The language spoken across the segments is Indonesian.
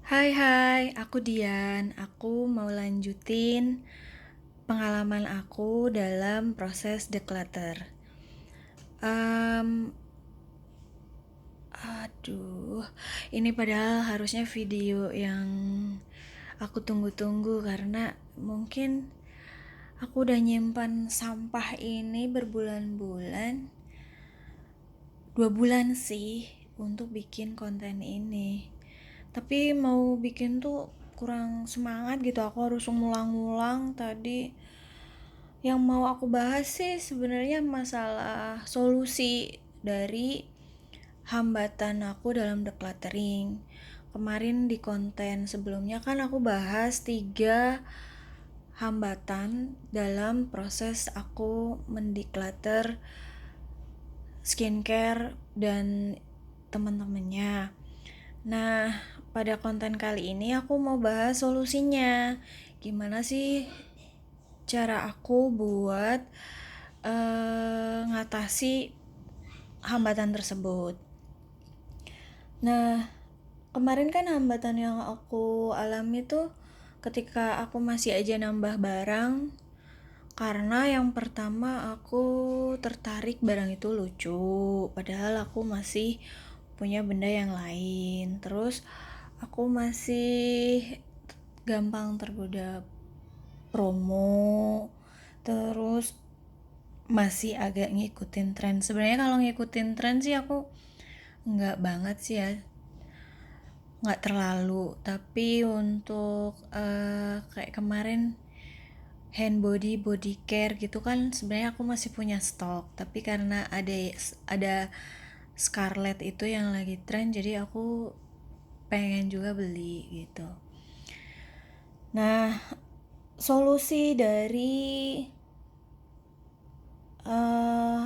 Hai, aku Dian. Aku mau lanjutin pengalaman aku dalam proses declutter. Em, aduh, ini padahal harusnya video yang aku tunggu-tunggu karena mungkin aku udah nyimpan sampah ini berbulan-bulan. 2 bulan sih untuk bikin konten ini. Tapi mau bikin tuh kurang semangat gitu. Aku harus ngulang-ngulang tadi. Yang mau aku bahas sih sebenarnya masalah solusi dari hambatan aku dalam decluttering. Kemarin di konten sebelumnya kan aku bahas 3 hambatan dalam proses aku mendeclutter skincare dan teman-temannya. Nah, pada konten kali ini aku mau bahas solusinya. Gimana sih cara aku buat ngatasi hambatan tersebut. Nah, kemarin kan hambatan yang aku alami tuh ketika aku masih aja nambah barang. Karena yang pertama aku tertarik barang itu lucu, padahal aku masih punya benda yang lain. Terus aku masih gampang tergoda promo. Terus masih agak ngikutin tren. Sebenarnya kalau ngikutin tren sih aku nggak banget sih ya, nggak terlalu. Tapi untuk kayak kemarin hand body care gitu kan sebenarnya aku masih punya stok, tapi karena ada Scarlett itu yang lagi tren jadi aku pengen juga beli gitu. Nah, solusi dari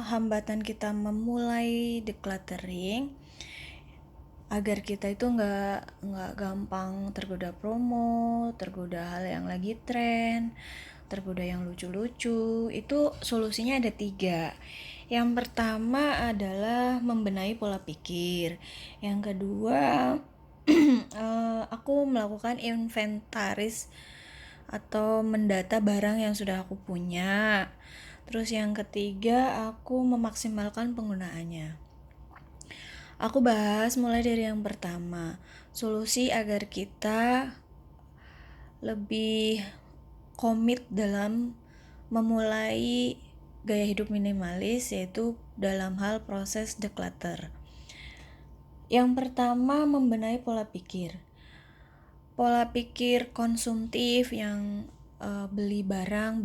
hambatan kita memulai decluttering agar kita itu nggak gampang tergoda promo, tergoda hal yang lagi tren, tergoda yang lucu-lucu, itu solusinya ada 3. Yang pertama adalah membenahi pola pikir. Yang kedua, aku melakukan inventaris atau mendata barang yang sudah aku punya. Terus yang ketiga, aku memaksimalkan penggunaannya. Aku bahas mulai dari yang pertama, solusi agar kita lebih komit dalam memulai gaya hidup minimalis, yaitu dalam hal proses declutter. Yang pertama, membenahi pola pikir. Pola pikir konsumtif yang beli barang,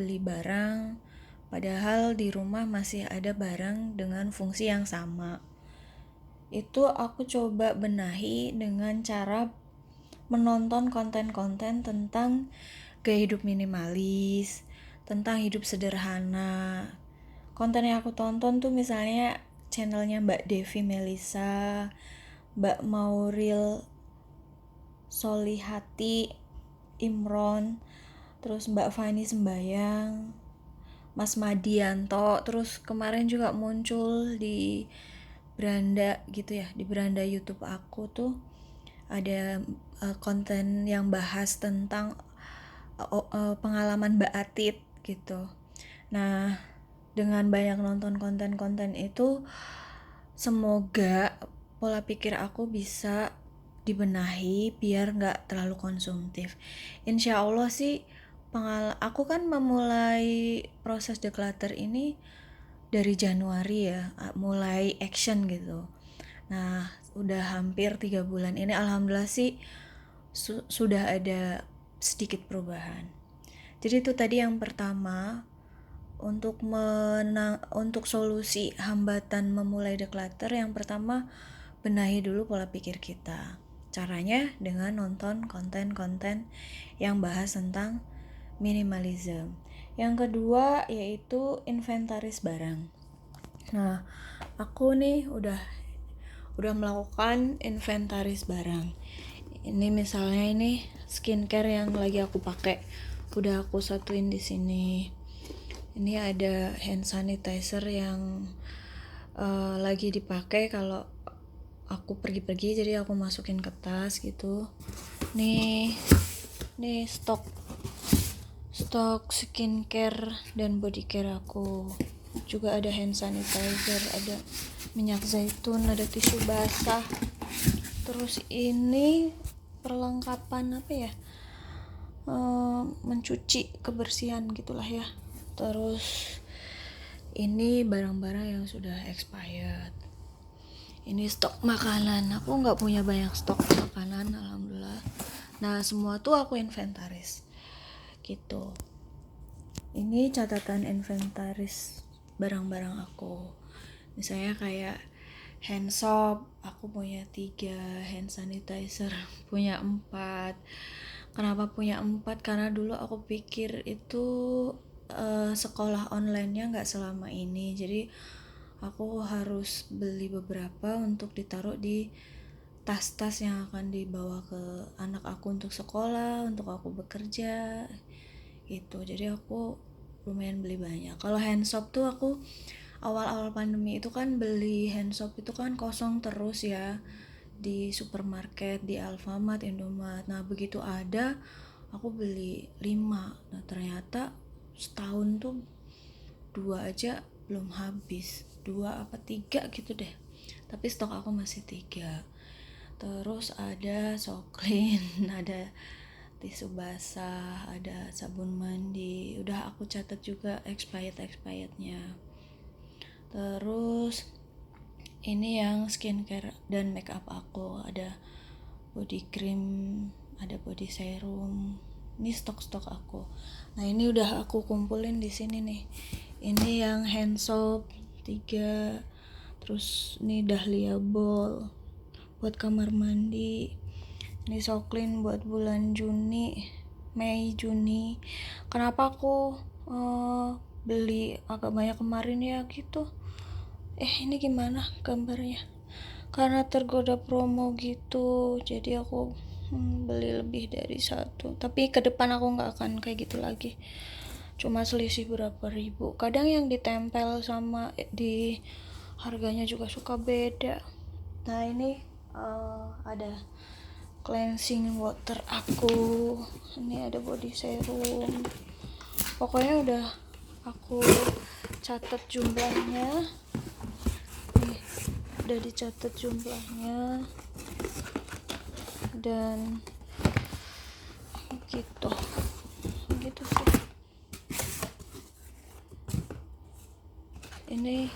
padahal di rumah masih ada barang dengan fungsi yang sama. Itu aku coba benahi dengan cara menonton konten-konten tentang gaya hidup minimalis, tentang hidup sederhana. Konten yang aku tonton tuh misalnya channelnya Mbak Devi Melisa, Mbak Mauril Solihati Imron, terus Mbak Fani Sembayang, Mas Madianto. Terus kemarin juga muncul di beranda gitu ya, di beranda YouTube aku tuh ada konten yang bahas tentang pengalaman Mbak Atit gitu. Nah, dengan banyak nonton konten-konten itu, semoga pola pikir aku bisa dibenahi biar nggak terlalu konsumtif. Insya Allah sih, aku kan memulai proses declutter ini dari Januari ya, mulai action gitu. Nah, udah hampir 3 bulan ini alhamdulillah sih sudah ada sedikit perubahan. Jadi itu tadi yang pertama, untuk solusi hambatan memulai declutter, yang pertama benahi dulu pola pikir kita. Caranya dengan nonton konten-konten yang bahas tentang minimalism. Yang kedua yaitu inventaris barang. Nah, aku nih udah melakukan inventaris barang. Ini misalnya ini skincare yang lagi aku pakai, udah aku satuin di sini. Ini ada hand sanitizer yang lagi dipakai kalau aku pergi-pergi, jadi aku masukin ke tas gitu. Nih stok skincare dan body care aku. Juga ada hand sanitizer, ada minyak zaitun, ada tisu basah. Terus ini perlengkapan apa ya? Mencuci kebersihan gitulah ya. Terus ini barang-barang yang sudah expired. Ini stok makanan. Aku nggak punya banyak stok makanan, alhamdulillah. Nah, semua tuh aku inventaris gitu. Ini catatan inventaris barang-barang aku. Misalnya kayak hand soap, aku punya 3, hand sanitizer punya 4. Kenapa punya 4? Karena dulu aku pikir itu sekolah online-nya nggak selama ini, jadi aku harus beli beberapa untuk ditaruh di tas-tas yang akan dibawa ke anak aku untuk sekolah, untuk aku bekerja gitu. Jadi aku lumayan beli banyak. Kalau hand soap tuh aku awal-awal pandemi itu kan beli hand soap itu kan kosong terus ya di supermarket, di Alfamart, Indomaret. Nah begitu ada aku beli 5. Nah ternyata setahun tuh 2 aja belum habis, 2 apa 3 gitu deh, tapi stok aku masih 3. Terus ada Soklin ada tisu basah, ada sabun mandi, udah aku catat juga expirednya. Terus ini yang skincare dan makeup aku, ada body cream, ada body serum. Ini stok aku. Nah ini udah aku kumpulin di sini nih. Ini yang hand soap 3. Terus ini Dahlia Ball buat kamar mandi. Ini Soklin buat bulan Mei Juni. Kenapa aku beli agak banyak kemarin ya gitu. Ini gimana gambarnya? Karena tergoda promo gitu, jadi aku beli lebih dari 1. Tapi ke depan aku nggak akan kayak gitu lagi. Cuma selisih berapa ribu. Kadang yang ditempel sama di harganya juga suka beda. Nah ini ada cleansing water aku. Ini ada body serum. Pokoknya udah aku catat jumlahnya. Nih, udah dicatat jumlahnya dan gitu sih. Ini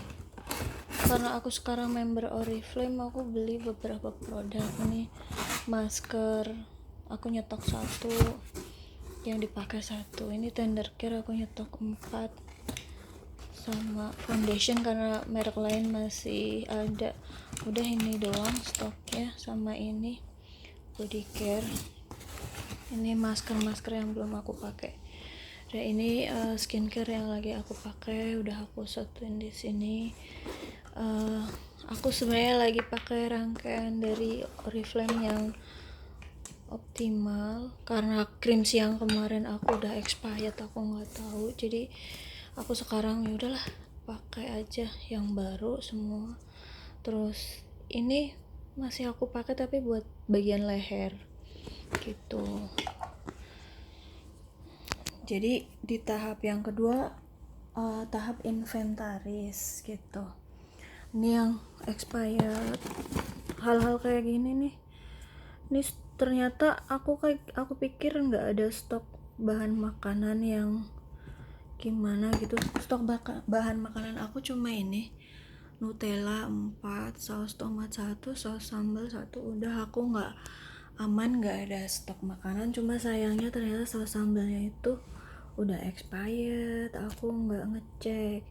karena aku sekarang member Oriflame, aku beli beberapa produk. Ini masker aku nyetok 1, yang dipakai 1. Ini tender care aku nyetok 4, sama foundation karena merek lain masih ada. Udah ini doang stoknya, sama ini body care. Ini masker yang belum aku pakai. Dan ini skincare yang lagi aku pakai, udah aku satuin di sini. Aku sebenarnya lagi pakai rangkaian dari Oriflame yang optimal, karena krim siang kemarin aku udah expired, aku nggak tahu. Jadi aku sekarang ya udahlah pakai aja yang baru semua. Terus ini masih aku pakai tapi buat bagian leher gitu. Jadi di tahap yang kedua, tahap inventaris gitu. Ini yang expired, hal-hal kayak gini nih. Ini ternyata aku pikir nggak ada stok bahan makanan yang gimana gitu. Stok bahan makanan aku cuma ini Nutella 4, saus tomat 1, saus sambal 1. Udah aku nggak ada stok makanan. Cuma sayangnya ternyata saus sambalnya itu udah expired. Aku nggak ngecek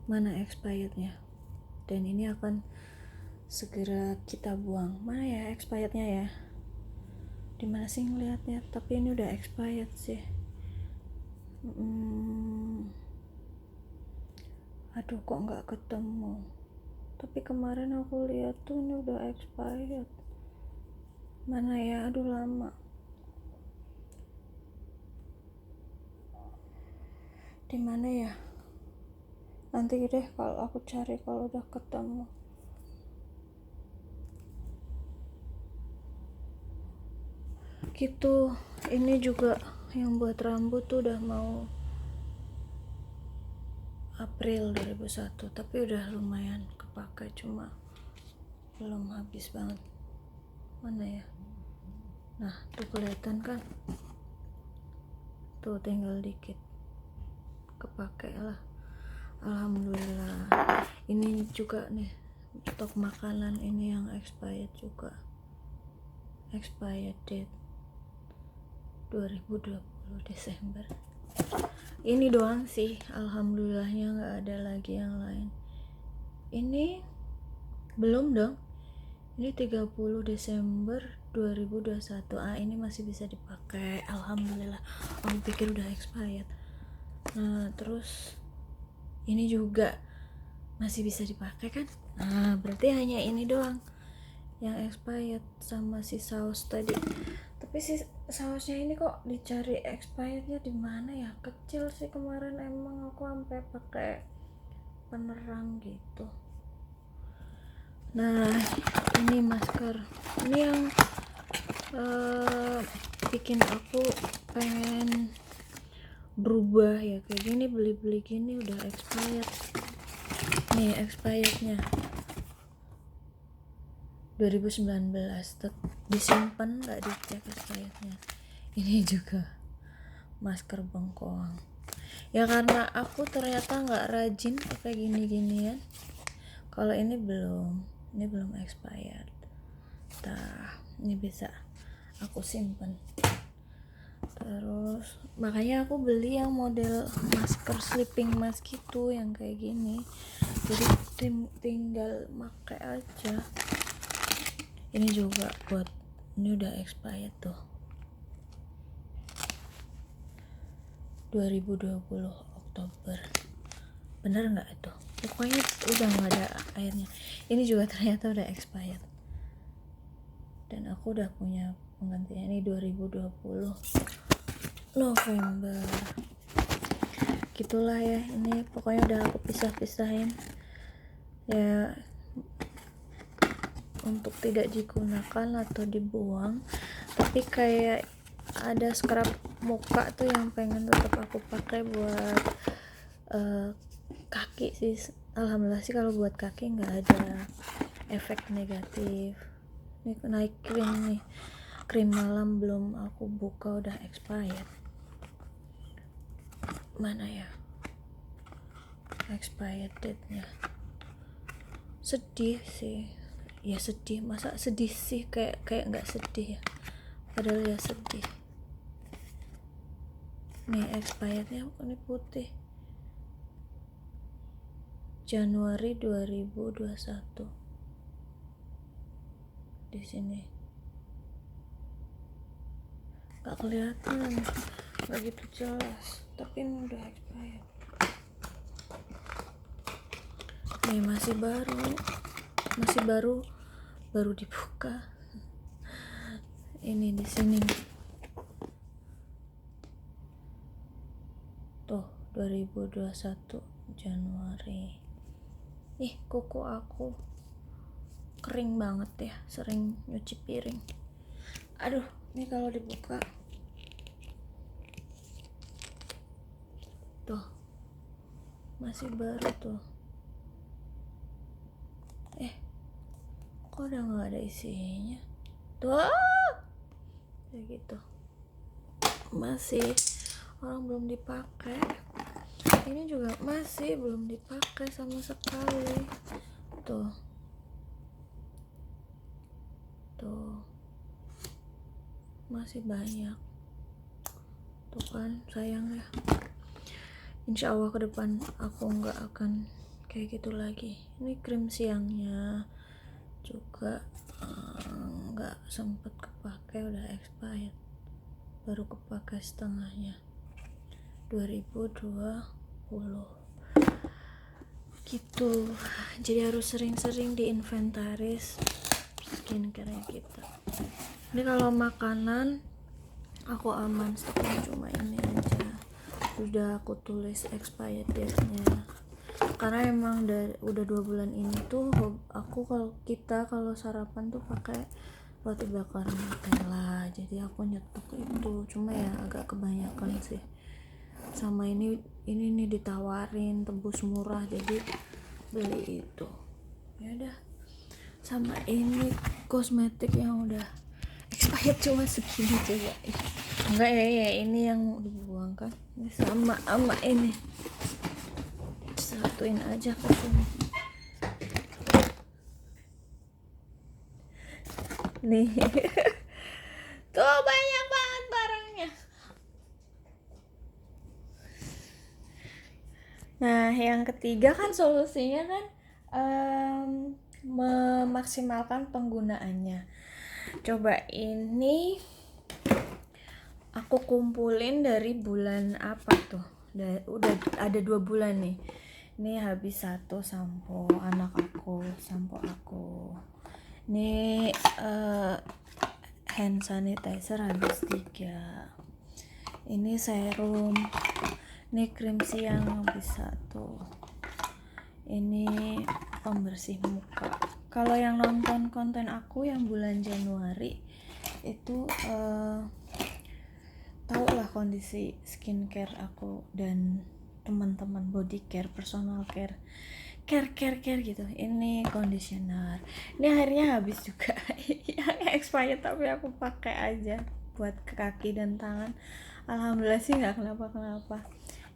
mana expirednya, dan ini akan segera kita buang. Mana ya expirednya ya? Dimana sih ngeliatnya? Tapi ini udah expired sih. Aduh kok nggak ketemu. Tapi kemarin aku lihat tuh ini udah expired. Mana ya? Aduh lama. Di mana ya? Nanti deh kalau aku cari kalau udah ketemu. gitu. Ini juga yang buat rambut tuh udah mau April 2001, tapi udah lumayan kepakai, cuma belum habis banget. Mana ya? Nah, tuh kelihatan kan? Tuh tinggal dikit. Kepakai lah. Alhamdulillah. Ini juga nih stok makanan ini yang expired juga. Expired date 2020 Desember. Ini doang sih, alhamdulillahnya nggak ada lagi yang lain. Ini belum dong. Ini 30 Desember 2021. Ini masih bisa dipakai. Alhamdulillah. Aku pikir udah expired. Nah, terus ini juga masih bisa dipakai kan? Nah, berarti hanya ini doang yang expired sama si saus tadi. Tapi si sausnya ini kok dicari expirednya di mana ya? Kecil sih kemarin, emang aku sampai pakai penerang gitu. Nah, ini masker. Ini yang bikin aku pengen berubah ya, kayak gini, beli gini udah expired. Nih expirednya 2019, disimpan nggak dicek expirednya. Ini juga masker bengkoang ya, karena aku ternyata nggak rajin pakai gini-ginian. Kalau ini belum expired. Nah, ini bisa aku simpen. Terus makanya aku beli yang model masker sleeping mask gitu, yang kayak gini, jadi tinggal pakai aja. Ini juga buat, ini udah expired tuh, 2020 Oktober. Bener nggak itu? Pokoknya udah nggak ada airnya. Ini juga ternyata udah expired, dan aku udah punya penggantinya. Ini 2020 November. Gitulah ya, ini pokoknya udah aku pisah-pisahin ya, untuk tidak digunakan atau dibuang. Tapi kayak ada scrub muka tuh yang pengen tetap aku pakai buat kaki sih. Alhamdulillah sih kalau buat kaki nggak ada efek negatif. Ini naik krim malam belum aku buka, udah expired. Mana ya expired date-nya? Sedih sih ya, sedih. Masa sedih sih, kayak nggak sedih ya, padahal ya sedih. Nih expirednya ini putih, Januari 2021. Di sini nggak kelihatan, nggak gitu jelas, tapi ini udah expired. Nih masih baru dibuka. Ini di sini tuh 2021 Januari. Kuku aku kering banget ya, sering nyuci piring. Aduh, ini kalau dibuka tuh masih baru tuh. Kok udah nggak ada isinya tuh, kayak gitu. Masih orang belum dipakai. Ini juga masih belum dipakai sama sekali. Tuh masih banyak tuh kan, sayang ya. Insya Allah ke depan aku nggak akan kayak gitu lagi. Ini krim siangnya juga nggak sempet kepake, udah expired, baru kepake setengahnya 2020 gitu. Jadi harus sering-sering diinventaris skincare kita. Ini kalau makanan aku aman, stoknya cuma ini aja, udah aku tulis expired date-nya. Karena emang udah 2 bulan ini tuh aku kalau sarapan tuh pakai roti bakar Nutella. jadi aku nyetok itu, cuma ya agak kebanyakan sih. Sama ini nih ditawarin tebus murah, jadi beli itu. Ya udah. Sama ini kosmetik yang udah expired cuma segini coba. Enggak ya ini yang dibuang kan. Ini sama ini. Satuin aja ke sini. Nih. Tuh banyak banget barangnya. Nah, yang ketiga kan solusinya kan memaksimalkan penggunaannya. Coba ini aku kumpulin dari bulan apa tuh? Udah ada 2 bulan nih. Ini habis 1 sampo anak aku, sampo aku. Ini hand sanitizer habis 3. Ini serum. Ini krim siang habis 1. Ini pembersih muka. Kalau yang nonton konten aku yang bulan Januari itu tau lah kondisi skincare aku dan teman-teman, body care, personal care gitu. Ini conditioner. Ini akhirnya habis juga. Yang expired tapi aku pakai aja buat kaki dan tangan. Alhamdulillah sih nggak kenapa-kenapa.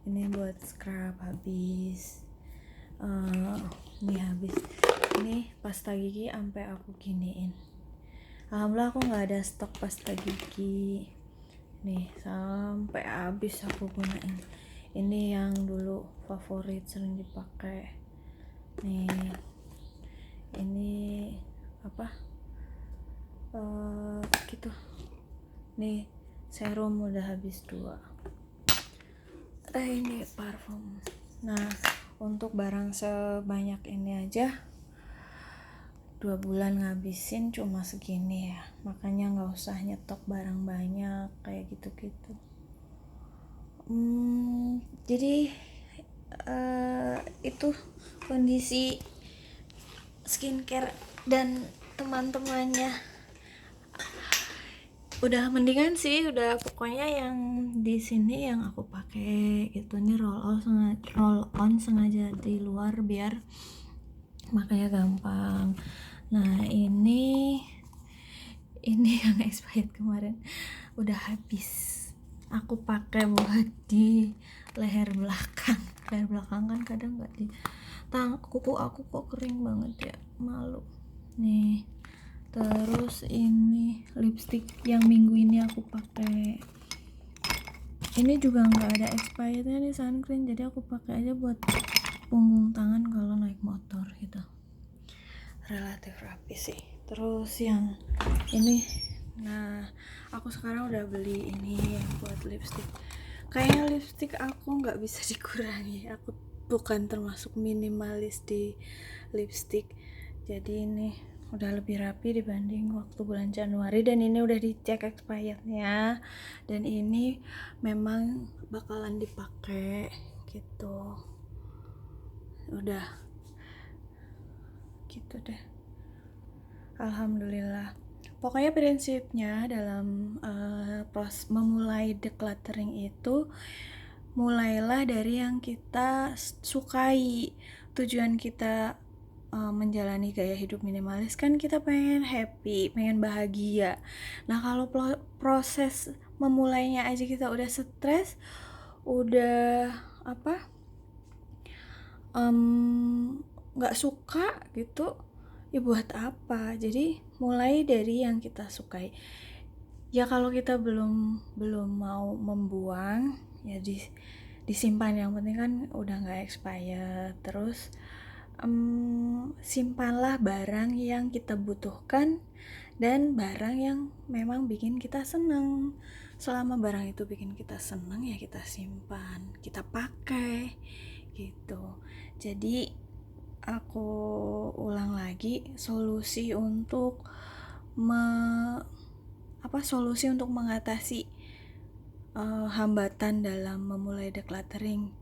Ini buat scrub habis. Ini habis. Ini pasta gigi sampai aku giniin. Alhamdulillah aku nggak ada stok pasta gigi. Nih sampai habis aku gunain. Ini yang dulu favorit sering dipakai. Nih ini apa? Gitu. Nih serum udah habis 2. Ini parfum. Nah, untuk barang sebanyak ini aja 2 bulan ngabisin cuma segini ya. Makanya nggak usah nyetok barang banyak kayak gitu-gitu. Jadi itu kondisi skincare dan teman-temannya. Udah mendingan sih, udah pokoknya yang di sini yang aku pakai gitu. Ini roll on sengaja di luar biar makanya gampang. Nah ini yang expired kemarin udah habis. Aku pakai buat di leher belakang kan kadang nggak di kuku aku kok kering banget ya, malu. Nih terus ini lipstick yang minggu ini aku pakai. Ini juga nggak ada expirednya nih, sunscreen, jadi aku pakai aja buat punggung tangan kalau naik motor gitu. Relatif rapi sih. Terus yang ini, nah aku sekarang udah beli ini buat lipstick. Kayaknya lipstick aku nggak bisa dikurangi. Aku bukan termasuk minimalis di lipstick. Jadi ini udah lebih rapi dibanding waktu bulan Januari, dan ini udah dicek expirednya, dan ini memang bakalan dipakai gitu. Udah gitu deh. Alhamdulillah. Pokoknya prinsipnya dalam memulai decluttering itu, mulailah dari yang kita sukai. Tujuan kita menjalani gaya hidup minimalis kan kita pengen happy, pengen bahagia. Nah kalau proses memulainya aja kita udah stres, udah nggak suka gitu, ya buat apa? Jadi mulai dari yang kita sukai. Ya kalau kita belum mau membuang, ya disimpan. Yang penting kan udah nggak expired. Terus simpanlah barang yang kita butuhkan dan barang yang memang bikin kita seneng. Selama barang itu bikin kita seneng, ya kita simpan, kita pakai gitu. Jadi aku ulang lagi, solusi untuk mengatasi hambatan dalam memulai decluttering,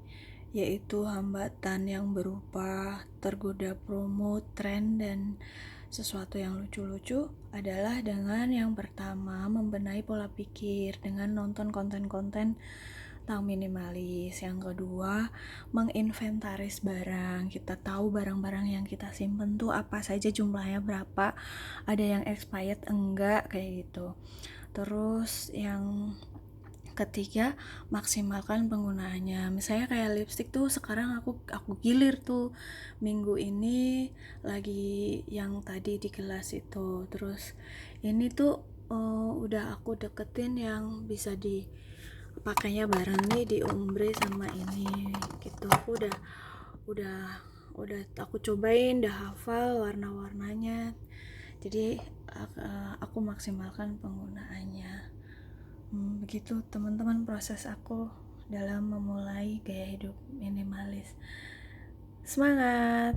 yaitu hambatan yang berupa tergoda promo, tren, dan sesuatu yang lucu-lucu adalah dengan yang pertama membenahi pola pikir dengan nonton konten-konten tentang minimalis. Yang kedua, menginventaris barang. Kita tahu barang-barang yang kita simpen tuh apa saja, jumlahnya berapa, ada yang expired enggak, kayak gitu. Terus yang ketiga, maksimalkan penggunaannya. Misalnya kayak lipstick tuh sekarang aku gilir tuh. Minggu ini lagi yang tadi di kelas itu. Terus ini tuh udah aku deketin yang bisa dipakainya bareng nih, di ombre sama ini gitu. Aku udah aku cobain, udah hafal warna-warnanya. Jadi aku maksimalkan penggunaannya. Begitu teman-teman proses aku dalam memulai gaya hidup minimalis. Semangat!